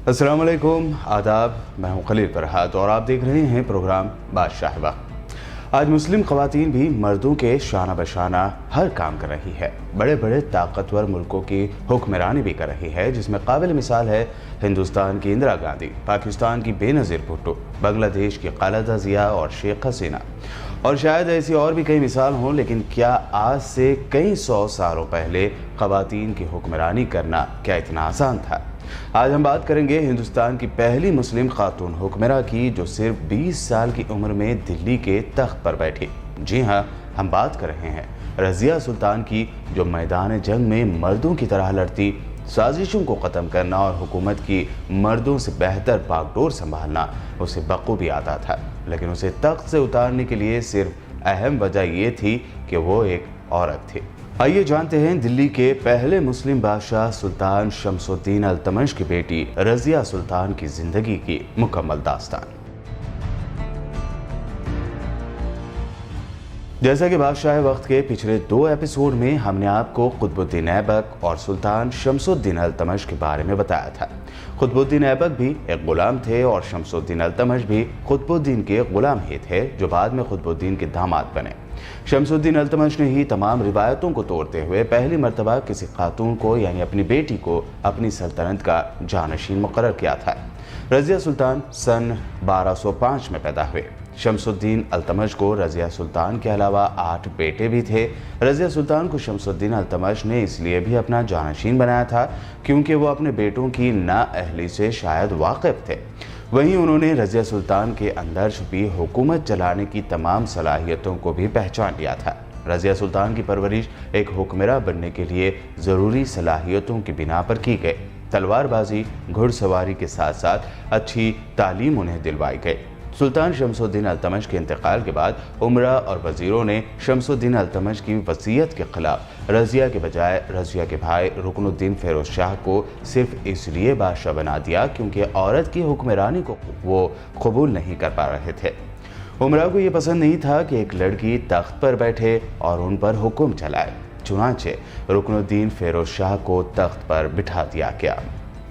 अस्सलाम वालेकुम, आदाब। मैं हूं खलील फरहाद और आप देख रहे हैं प्रोग्राम बादशाह वक्त। आज मुस्लिम ख़वातीन भी मर्दों के शाना बशाना हर काम कर रही है। बड़े बड़े ताकतवर मुल्कों की हुक्मरानी भी कर रही है, जिसमें काबिल मिसाल है हिंदुस्तान की इंदिरा गांधी, पाकिस्तान की बेनज़ीर भुट्टो, बांग्लादेश की खालिदा ज़िया और शेख हसीना, और शायद ऐसी और भी कई मिसाल हों। लेकिन क्या आज से कई 100 सालों पहले ख़वातीन की हुक्मरानी करना क्या इतना आसान था? आज हम बात करेंगे हिंदुस्तान की पहली मुस्लिम खातून हुक्मरा की, जो सिर्फ 20 साल की उम्र में दिल्ली के तख्त पर बैठी। जी हाँ, हम बात कर रहे हैं रज़िया सुल्तान की, जो मैदान जंग में मर्दों की तरह लड़ती, साजिशों को ख़त्म करना और हुकूमत की मर्दों से बेहतर बागडोर संभालना उसे बखूबी आता था। लेकिन उसे तख्त से उतारने के लिए सिर्फ अहम वजह ये थी कि वो एक औरत थी। आइए जानते हैं दिल्ली के पहले मुस्लिम बादशाह सुल्तान शमसुद्दीन अल्तमश की बेटी रज़िया सुल्तान की ज़िंदगी की मुकम्मल दास्तान। जैसा कि बादशाह वक्त के पिछले 2 एपिसोड में हमने आपको कुतुबुद्दीन ऐबक और सुल्तान शमसुद्दीन अल्तमश के बारे में बताया था। कुतुबुद्दीन ऐबक भी एक गुलाम थे और शमसुद्दीन अल्तमश भी कुतुबुद्दीन के गुलाम ही थे, जो बाद में कुतुबुद्दीन के दामाद बने। शमसुद्दीन अल्तमश ने ही तमाम रिवायतों को तोड़ते हुए पहली मर्तबा किसी खातून को, यानी अपनी बेटी को, अपनी सल्तनत का जानशीन मुकर्रर किया था। रज़िया सुल्तान सन 1205 में पैदा हुए। शमसुद्दीन अल्तमश को रज़िया सुल्तान के अलावा 8 बेटे भी थे। रज़िया सुल्तान को शमसुद्दीन अल्तमश ने इसलिए भी अपना जानशीन बनाया था क्योंकि वो अपने बेटों की नाअहली से शायद वाकिफ थे। वहीं उन्होंने रज़िया सुल्तान के अंदर छुपी हुकूमत चलाने की तमाम सलाहियतों को भी पहचान लिया था। रज़िया सुल्तान की परवरिश एक हुक्मरा बनने के लिए ज़रूरी सलाहियतों की बिना पर की गई। तलवारबाजी, घुड़सवारी के साथ साथ अच्छी तालीम उन्हें दिलवाई गई। सुल्तान शमसुद्दीन अल्तमश के इंतकाल के बाद उमरा और वज़ीरों ने शमसुद्दीन अल्तमश की वसीयत के खिलाफ रज़िया के बजाय रज़िया के भाई रुकनुद्दीन फ़िरोज़ शाह को सिर्फ इसलिए बादशाह बना दिया क्योंकि औरत की हुक्मरानी को वो कबूल नहीं कर पा रहे थे। उमरा को ये पसंद नहीं था कि एक लड़की तख्त पर बैठे और उन पर हुक्म चलाए। चुनांचे रुकनुद्दीन फ़िरोज़ शाह को तख्त पर बिठा दिया गया।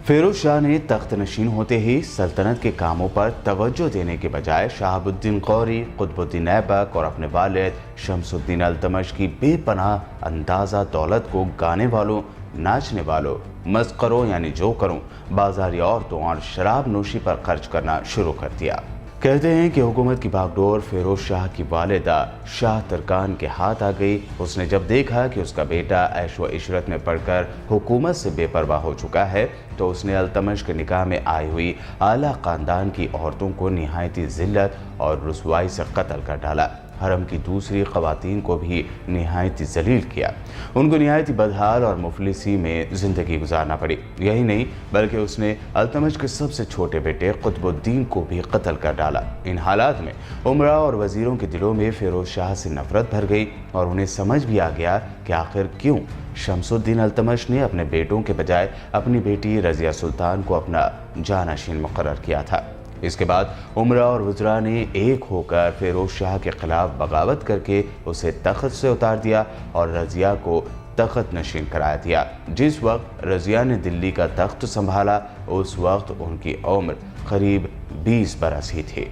फ़िरोज़ शाह ने तख्त नशीन होते ही सल्तनत के कामों पर तवज्जो देने के बजाय शहाबुद्दीन गौरी, कुतुबुद्दीन ऐबक और अपने वालिद शमसुद्दीन अल्तमश की बेपनाह अंदाज़ा दौलत को गाने वालों, नाचने वालों, मस्करों यानी जोकरों, बाजारी औरतों और शराब नोशी पर खर्च करना शुरू कर दिया। कहते हैं कि हुकूमत की बागडोर फ़िरोज़ शाह की वालिदा शाह तुर्कान के हाथ आ गई। उसने जब देखा कि उसका बेटा ऐशो इशरत में पढ़कर हुकूमत से बेपरवाह हो चुका है, तो उसने अल्तमश के निकाह में आई हुई आला ख़ानदान की औरतों को निहायती ज़िल्लत और रुसवाई से कत्ल कर डाला। हरम की दूसरी ख़वातीन को भी निहायती ज़लील किया। उनको निहायती बदहाल और मुफलिसी में ज़िंदगी गुजारना पड़ी। यही नहीं बल्कि उसने अल्तमश के सबसे छोटे बेटे कुतुबुद्दीन को भी कत्ल कर डाला। इन हालात में उमरा और वज़ीरों के दिलों में फ़िरोज़ शाह से नफ़रत भर गई और उन्हें समझ भी आ गया कि आखिर क्यों शमसुद्दीन अल्तमश ने अपने बेटों के बजाय अपनी बेटी रज़िया सुल्तान को अपना जानशीन मुकर्रर किया था। इसके बाद उमरा और वज़रा ने एक होकर फ़िरोज़ शाह के ख़िलाफ़ बगावत करके उसे तख्त से उतार दिया और रज़िया को तख्त नशीन कराया दिया। जिस वक्त रज़िया ने दिल्ली का तख्त संभाला, उस वक्त उनकी उम्र करीब 20 बरस ही थी।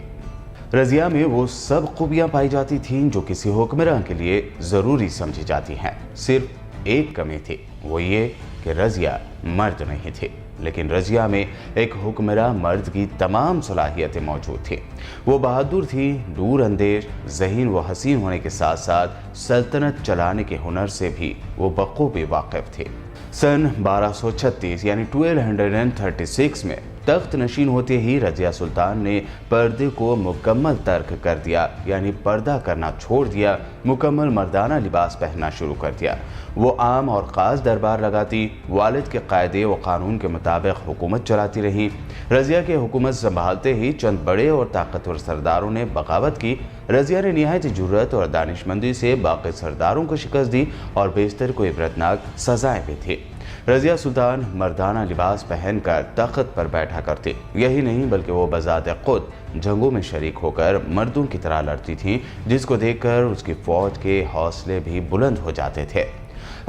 रज़िया में वो सब खूबियाँ पाई जाती थीं जो किसी हुक्मरान के लिए ज़रूरी समझी जाती हैं। सिर्फ एक कमी थी, वो ये कि रज़िया मर्द नहीं थी। लेकिन रज़िया में एक हुक्मरान मर्द की तमाम सलाहियतें मौजूद थी। वो बहादुर थी, दूर अंदेश, ज़हीन व हसीन होने के साथ साथ सल्तनत चलाने के हुनर से भी वो बखूबी वाकिफ़ थे। सन 1236 यानी 1236 में तख्त नशीन होते ही रज़िया सुल्तान ने पर्दे को मुकम्मल तर्क कर दिया, यानी पर्दा करना छोड़ दिया, मुकम्मल मर्दाना लिबास पहनना शुरू कर दिया। वो आम और ख़ास दरबार लगाती, वालिद के कायदे व कानून के मुताबिक हुकूमत चलाती रहीं। रज़िया के हुकूमत संभालते ही चंद बड़े और ताकतवर सरदारों ने बगावत की। रज़िया ने निहायत जुर्रत और दानिशमंदी से बाकी सरदारों को शिकस्त दी और बेशतर को इबरतनाक सजाएं भी थी। रज़िया सुल्तान मर्दाना लिबास पहनकर तख्त पर बैठा करती। यही नहीं बल्कि वो बज़ात खुद जंगों में शरीक होकर मर्दों की तरह लड़ती थीं, जिसको देखकर उसकी फ़ौज के हौसले भी बुलंद हो जाते थे।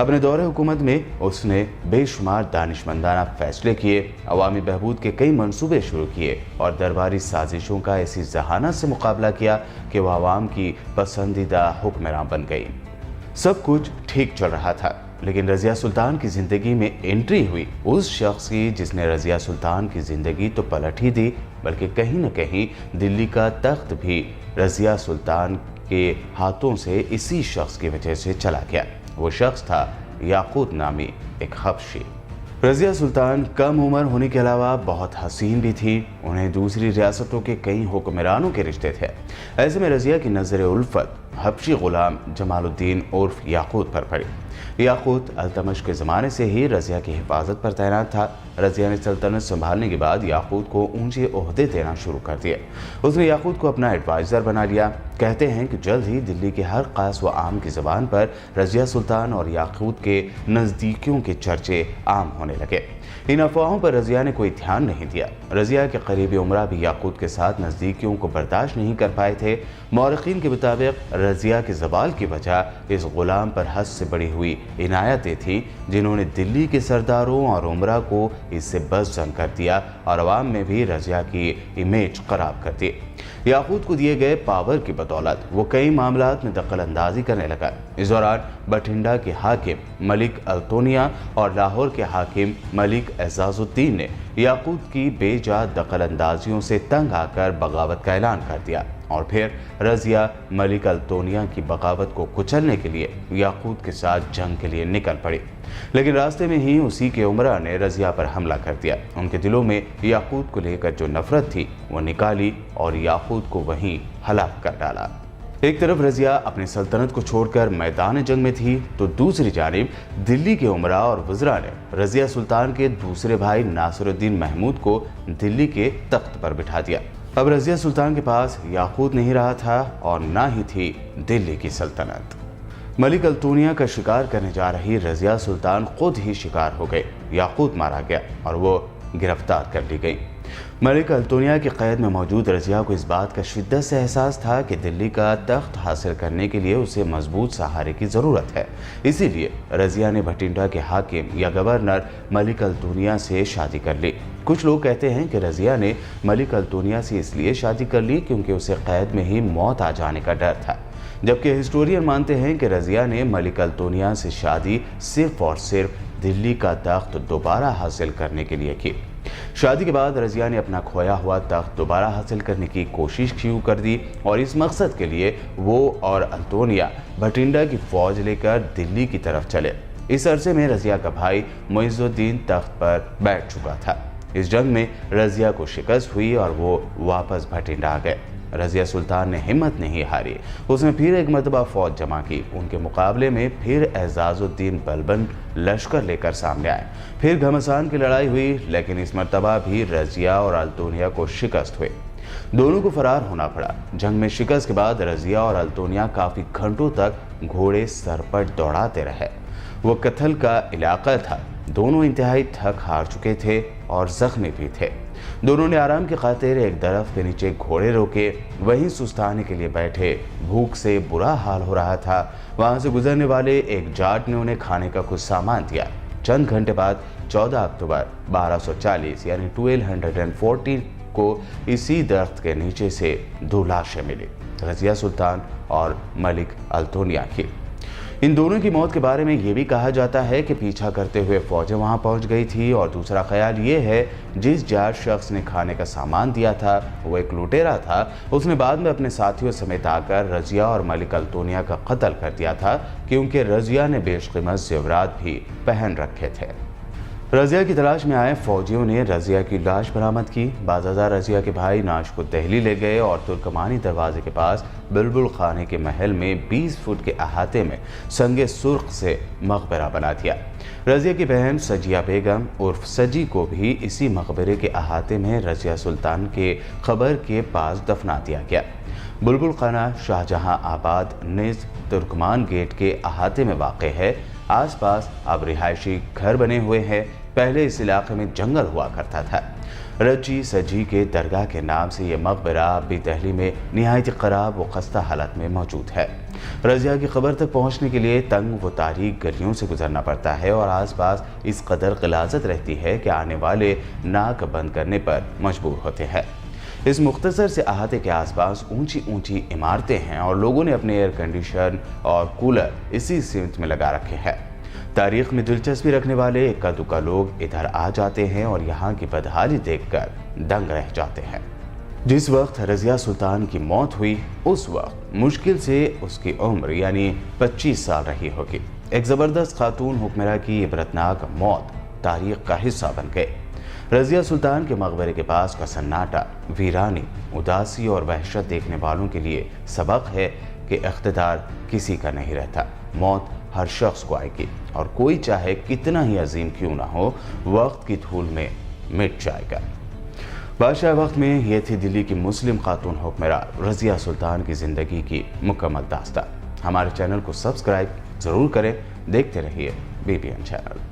अपने दौरे हुकूमत में उसने बेशुमार दानिशमंदाना फैसले किए, अवामी बहबूद के कई मंसूबे शुरू किए और दरबारी साजिशों का ऐसी जहानत से मुकाबला किया कि वह आवाम की पसंदीदा हुक्मरान बन गई। सब कुछ ठीक चल रहा था, लेकिन रज़िया सुल्तान की ज़िंदगी में एंट्री हुई उस शख्स की जिसने रज़िया सुल्तान की ज़िंदगी तो पलट ही दी, बल्कि कहीं न कहीं दिल्ली का तख्त भी रज़िया सुल्तान के हाथों से इसी शख्स की वजह से चला गया। वो शख्स था याकूत नामी एक हबशी। रज़िया सुल्तान कम उम्र होने के अलावा बहुत हसीन भी थी। उन्हें दूसरी रियासतों के कई हुक्मरानों के रिश्ते थे। ऐसे में रज़िया की नज़र उल्फत हबशी गुलाम जमालुद्दीन उर्फ याकूत पर पड़ी। याकूत अल्तमश के ज़माने से ही रज़िया की हिफाजत पर तैनात था। रज़िया ने सल्तनत संभालने के बाद याकूत को ऊंचे ओहदे देना शुरू कर दिए। उसने याकूत को अपना एडवाइज़र बना लिया। कहते हैं कि जल्द ही दिल्ली के हर खास व आम की ज़बान पर रज़िया सुल्तान और याकूत के नज़दीकियों के चर्चे आम होने लगे। इन अफवाहों पर रज़िया ने कोई ध्यान नहीं दिया। रज़िया के करीबी उमरा भी याकूत के साथ नज़दीकियों को बर्दाश्त नहीं कर पाए थे। मौरखीन के मुताबिक रज़िया के ज़वाल की वजह इस गुलाम पर हद से बढ़ी हुई इनायतें थीं, जिन्होंने दिल्ली के सरदारों और उमरा को इससे बज़्ज़न कर दिया और अवाम में भी रज़िया की इमेज खराब कर दी। याकूत को दिए गए पावर की बदौलत वो कई मामलात में दखल अंदाजी करने लगा। इस दौरान बठिंडा के हाकिम मलिक अल्तोनिया और लाहौर के हाकिम मलिक एजाजुद्दीन ने याकूत की बेजा दखल अंदाजियों से तंग आकर बगावत का ऐलान कर दिया और फिर रज़िया मलिक अल्तोनिया की बगावत को कुचलने के लिए याकूत के साथ जंग के लिए निकल पड़ी। लेकिन रास्ते में ही उसी के उमरा ने रज़िया पर हमला कर दिया। उनके दिलों में याकूत को लेकर जो नफरत थी वो निकाली और याकूत को वहीं हलाक कर डाला। एक तरफ रज़िया अपनी सल्तनत को छोड़कर मैदान जंग में थी, तो दूसरी जानिब दिल्ली के उमरा और वज़रा ने रज़िया सुल्तान के दूसरे भाई नासिरुद्दीन महमूद को दिल्ली के तख्त पर बिठा दिया। अब रज़िया सुल्तान के पास याकूत नहीं रहा था और ना ही थी दिल्ली की सल्तनत। मलिक अल्तोनिया का शिकार करने जा रही रज़िया सुल्तान खुद ही शिकार हो गए। याकूत मारा गया और वो गिरफ्तार कर ली गई। मलिक अल्तोनिया की कैद में मौजूद रज़िया को इस बात का शिद्दत से एहसास था कि दिल्ली का तख्त हासिल करने के लिए उसे मजबूत सहारे की ज़रूरत है। इसीलिए रज़िया ने भटिंडा के हाकिम या गवर्नर मलिक अल्तोनिया से शादी कर ली। कुछ लोग कहते हैं कि रज़िया ने मलिक अल्तोनिया से इसलिए शादी कर ली क्योंकि उसे कैद में ही मौत आ जाने का डर था, जबकि हिस्टोरियन मानते हैं कि रज़िया ने मलिक अल्तोनिया से शादी सिर्फ और सिर्फ दिल्ली का तख्त दोबारा हासिल करने के लिए की। शादी के बाद रज़िया ने अपना खोया हुआ तख्त दोबारा हासिल करने की कोशिश शुरू कर दी और इस मकसद के लिए वो और अल्तोनिया भटिंडा की फौज लेकर दिल्ली की तरफ चले। इस अरसे में रज़िया का भाई मुइज़ुद्दीन तख्त पर बैठ चुका था। इस जंग में रज़िया को शिकस्त हुई और वो वापस भटिंडा आ गए। रज़िया सुल्तान ने हिम्मत नहीं हारी। उसने फिर एक मरतबा फौज जमा की। उनके मुकाबले में फिर एजाजुद्दीन बलबन लश्कर लेकर सामने आए। फिर घमासान की लड़ाई हुई, लेकिन इस मरतबा भी रज़िया और अल्तोनिया को शिकस्त हुई। दोनों को फरार होना पड़ा। जंग में शिकस्त के बाद रज़िया और अल्तोनिया काफ़ी घंटों तक घोड़े सरपट दौड़ाते रहे। वो कत्ल का इलाका था। दोनों इंतहाई थक हार चुके थे और जख्मी भी थे। दोनों ने आराम की खातिर एक दरख्त के नीचे घोड़े रोके, वहीं सुस्ताने के लिए बैठे। भूख से बुरा हाल हो रहा था। वहां से गुजरने वाले एक जाट ने उन्हें खाने का कुछ सामान दिया। चंद घंटे बाद 14 अक्टूबर 1240 यानी 1240 को इसी दरख्त के नीचे से 2 लाशें मिली, रज़िया सुल्तान और मलिक अल्तोनिया की। इन दोनों की मौत के बारे में ये भी कहा जाता है कि पीछा करते हुए फौजें वहां पहुंच गई थी और दूसरा ख्याल ये है जिस जाट शख्स ने खाने का सामान दिया था वो एक लुटेरा था। उसने बाद में अपने साथियों समेत आकर रज़िया और मलिक अल्तोनिया का कत्ल कर दिया था, क्योंकि रज़िया ने बेशकीमत ज़ेवरात भी पहन रखे थे। रज़िया की तलाश में आए फौजियों ने रज़िया की लाश बरामद की। बाज़ादा रज़िया के भाई नाश को दिल्ली ले गए और तुर्कमानी दरवाजे के पास बुलबुल खाने के महल में 20 फुट के अहाते में संगे सुर्ख से मकबरा बना दिया। रज़िया की बहन सजिया बेगम उर्फ सजी को भी इसी मकबरे के अहाते में रज़िया सुल्तान के खबर के पास दफना दिया गया। बुलबुल खाना शाहजहां आबाद निज़ तुर्कमान गेट के अहाते में वाक़ है। आसपास अब रिहायशी घर बने हुए हैं। पहले इस इलाके में जंगल हुआ करता था। रजी सजी के दरगाह के नाम से ये मकबरा अब भी दिल्ली में निहायत ख़राब व खस्ता हालत में मौजूद है। رضیہ کی قبر تک پہنچنے کے لیے تنگ و تاریک گلیوں سے گزرنا پڑتا ہے اور آس پاس اس قدر غلاظت رہتی ہے کہ آنے والے ناک بند کرنے پر مجبور ہوتے ہیں۔ اس مختصر سے احاطے کے آس پاس اونچی اونچی عمارتیں ہیں اور لوگوں نے اپنے ایئر کنڈیشن اور کولر اسی سمت میں لگا رکھے ہیں۔ تاریخ میں دلچسپی رکھنے والے اکا دکا لوگ ادھر آ جاتے ہیں اور یہاں کی بدحالی دیکھ کر دنگ رہ جاتے ہیں۔ جس وقت رضیہ سلطان کی موت ہوئی اس وقت مشکل سے اس کی عمر یعنی 25 سال رہی ہوگی۔ ایک زبردست خاتون حکمراں کی عبرتناک موت تاریخ کا حصہ بن گئے۔ رضیہ سلطان کے مقبرے کے پاس کا سناٹا، ویرانی، اداسی اور وحشت دیکھنے والوں کے لیے سبق ہے کہ اقتدار کسی کا نہیں رہتا، موت ہر شخص کو آئے گی اور کوئی چاہے کتنا ہی عظیم کیوں نہ ہو وقت کی دھول میں مٹ جائے گا۔ بادشاہ وقت میں یہ تھی دلی کی مسلم خاتون حکمراں رضیہ سلطان کی زندگی کی مکمل داستان۔ ہمارے چینل کو سبسکرائب ضرور کریں، دیکھتے رہیے BBN چینل۔